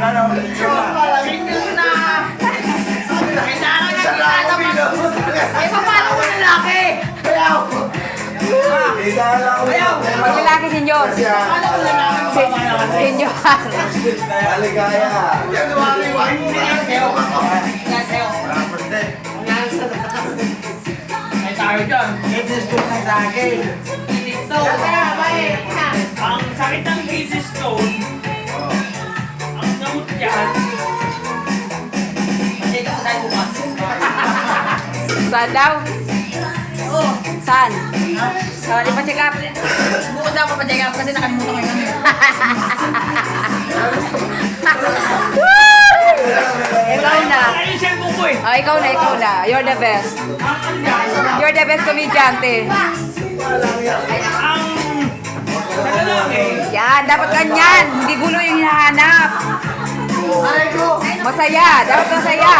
Single na. Kailangan na kita sa ay, paano ko lalaki? Ayaw. Pag lalaki, senyor. Paano ko lalaki? Senyor. Maligaya. Ay, tayo dyan. Ang sakit ng kidney stone, ang gamot dyan, kasi ito tayo bukas. Saan daw? Oo. Saan? Saan? Ipa-check up. Bukas na ako pa-check up kasi nakalimutan ko yun. Ikaw na. Ay, yung cellphone ko eh. Oh, ikaw na, ikaw na. You're the best. You're the best komedyante. Ang sa lalaki, Yan, dapat ganyan. Hindi gulo yung hinahanap. Masaya. Dapat masaya.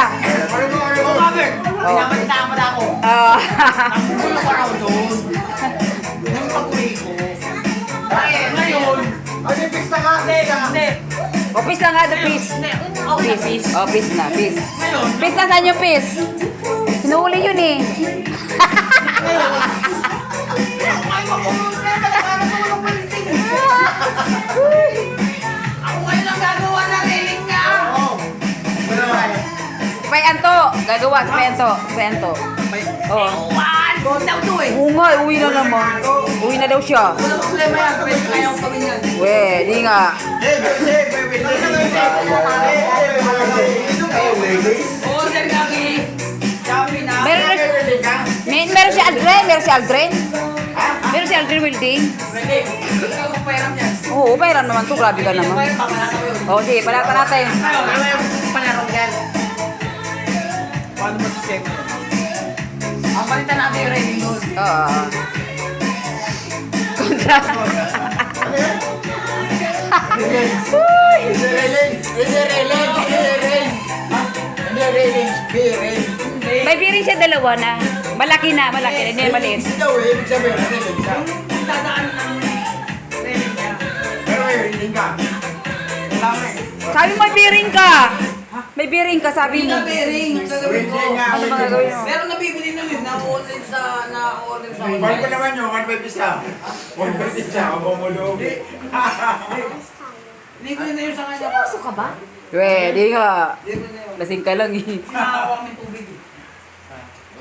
Robert, pinapalitaan mo na ako. Oh. Ang gulo ko raw doon. Nung pag-uwi ko. Ay, ngayon. Hindi. Office na nga, the peace. Hindi. Okay, Peace. Oh, peace na, peace. Ngayon. Peace na, saan yung peace? Sinuuli yun eh. Ako ngayon ang gagawa na railing niya. Si Payanto. Gagawa si Payanto. Si Payanto. Oh. Ewan! Daw to eh. Oo nga, uwi na naman. Uwi na daw siya. Walang problema yan. Pwede kayong gawin yan. We, di nga. Order kami. Shopee na. Meron si Aldrin. Meron si Aldrin. Meron si Aldrin Welding. Pwede. Ikaw kung pairam yan. Oo, pairam naman to. Grabe ka naman. Pairam pa pala yun. Oo, sige, palata natin. Ano yung panarong yan? Paano ba sistema? Ang palitan natin yung railing doon. Oo. Kontra. May biring siya dalawa na. Malaki na, malaki. Hindi na maliit. Dadaan ng railing niya. Sabi mo, may biring ka. May biring ka, sabi mo. Bearing. Gagawin ko. Ano ba gagawin mo? Meron nabibili na yun. Na-order sa Mahal ko naman yun, 150 isa. 150 isa, ako mo Libre na yun sa kanya. Seryoso ka ba? Pwede nga. Libre na yun. Lasing ka lang eh. Nakakawa kami tubig eh.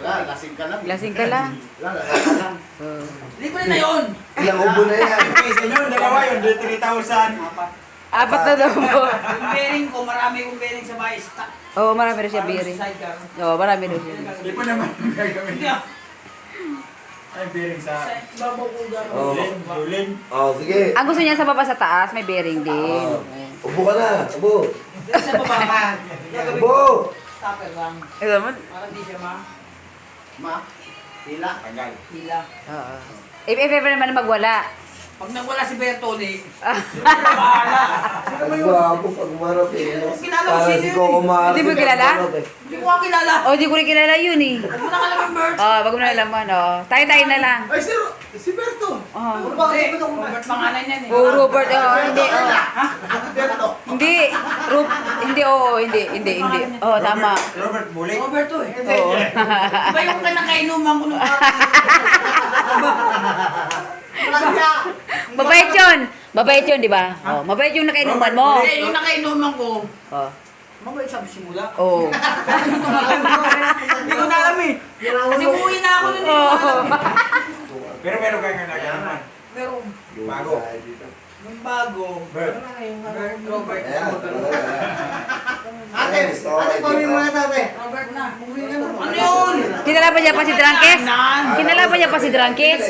Wala, lasing ka lang. Lasing ka lang. Wala, lasing ka lang. Oo. Libre na yun. Ilang ubo na yan. Okay, sa inyo, dalawa yun, 3,000. Apat na daw po. Yung bearing ko, marami kong bearing sa bahay. Oo, marami rin siya Parang biring. sa sidecar. Oo, marami rin siya. Hindi po naman gagawin. Hindi ah. Ay, bearing sa... Sa ibabaw ko Rolling, rolling. Oh, sige. Ang gusto niya sa baba sa taas, may bearing din. Upo ka na. Upo. Sa baba. Gagawin ko. Upo. Stopper lang. Ito naman. Para di siya Hila. Tagal. hila. Oo. If ever naman magwala. Pag nagwala si Bertone, bahala. Ang gwapo pag umarap eh. Kilala ko Para si si Coco Marte. Hindi mo kilala? Hindi ko nga kilala. Oh, di ko rin kilala yun eh. Huwag mo na kalaman, Bert. Oh, wag mo na alaman, oh. Tayo-tayo na lang. Ay, si Berto. Oh. Bakit? Robert pangalan yan eh. Oh, Robert, oh, hindi, oh. Berto. Hindi, hindi, oh, hindi. Oh, tama. Robert Mulik. Robert to eh. Oo. Iba yung kinakainuman ko nung Mabait yun. Mabait yun, di ba? Oh, mabait yung nakainuman mo. Eh, yung nakainuman ko, Oh. mabait sabi simula. Oh. Hindi ko na alam eh. Kasi umuwi na ako nun eh. Pero meron kayo nga nagalaman. Meron. Bago. Yung bago. Bert. Bert, Robert. Ayan. Ate, pawin mo na tate. Robert na. Ano yun? Kinalaban niya pa si Drangkes? Kinalaban niya pa si Drangkes?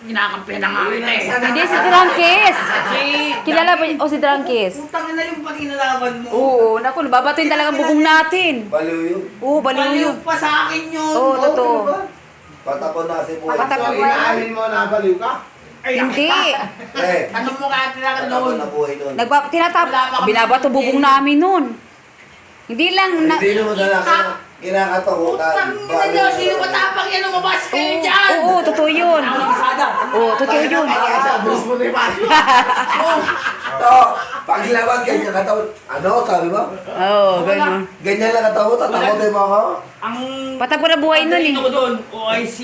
Ginakampi na nga kita eh. Hindi, si Drangkes. Si... Kinalaban niya, oh, si Drangkes. Putang na yung pag-inalaban mo. Oo, naku, nababatuin talagang bubong natin. Baliw yun. Oo, baliw yun. Baliw pa sa akin yun. Oo, totoo. Patapon na si Puy. Patapon. So, inaamin mo na baliw ka? Hindi. Eh, Ano mo kaya tinakan patapon doon? na buhay nun. Binabato bubong namin nun. Hindi lang na... Hindi naman sana kinakatakutan. Putang na niyo, sino matapang yan lumabas kayo dyan? Oo, totoo yun. Ako ng kasada. Oo, totoo yun. Ito, Paglabas, ganyan katawan. Ano, sabi mo? Oo, ganun. Ganyan lang katawan, tatakotin mo ako. Ang Patag ko na buhay nun eh. ko doon, OIC.